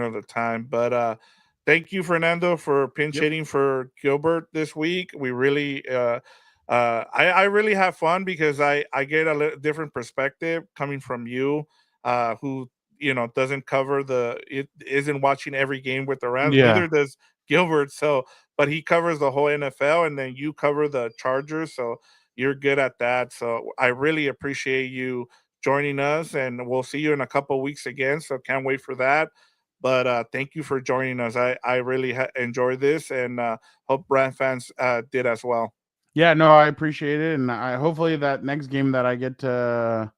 A: of the time. But thank you, Fernando, for pinch
B: Yep.
A: hitting for Gilbert this week. We really I really have fun because I get a different perspective coming from you, who doesn't cover it isn't watching every game with the Rams.
B: Yeah.
A: Neither does Gilbert. So, but he covers the whole NFL, and then you cover the Chargers. So you're good at that. So I really appreciate you joining us, and we'll see you in a couple weeks again. So can't wait for that. But thank you for joining us. I really enjoyed this, and hope Brand fans did as well.
B: Yeah, no, I appreciate it, and I hopefully that next game that I get to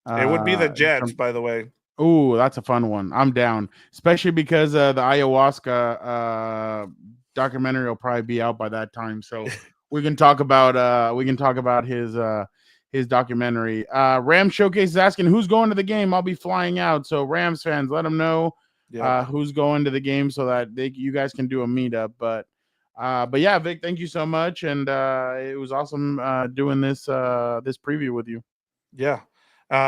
A: It would be the Jets,
B: jump.
A: by the way.
B: Ooh, that's a fun one. I'm down, especially because the ayahuasca documentary will probably be out by that time, so we can talk about his documentary. Rams Showcase is asking who's going to the game. I'll be flying out, so Rams fans, let them know
A: Yep.
B: who's going to the game so that you guys can do a meetup. But yeah, Vic, thank you so much, and it was awesome doing this preview with you.
A: Yeah.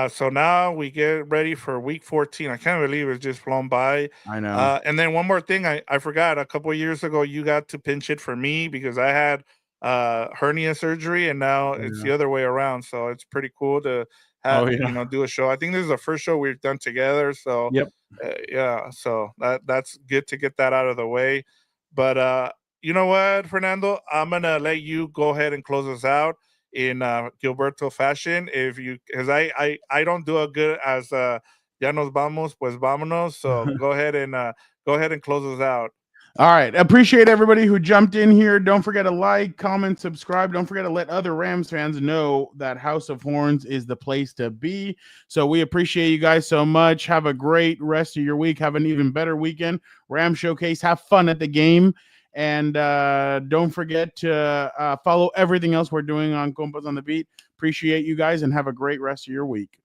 A: So now we get ready for week 14. I can't believe it's just flown by.
B: I know.
A: And then one more thing I forgot. A couple of years ago, you got to pinch it for me because I had hernia surgery, and now it's
B: Yeah.
A: the other way around. So it's pretty cool to
B: Oh yeah.
A: do a show. I think this is the first show we've done together. So
B: Yep.
A: yeah, so that's good to get that out of the way. But you know what, Fernando? I'm gonna let you go ahead and close us out in Gilberto fashion. If you, because I don't do a good as ya nos vamos, pues vámonos. So go ahead and close us out.
B: All right. Appreciate everybody who jumped in here. Don't forget to like, comment, subscribe. Don't forget to let other Rams fans know that House of Horns is the place to be. So we appreciate you guys so much. Have a great rest of your week. Have an even better weekend. Ram Showcase. Have fun at the game. And don't forget to follow everything else we're doing on Compas on the Beat. Appreciate you guys and have a great rest of your week.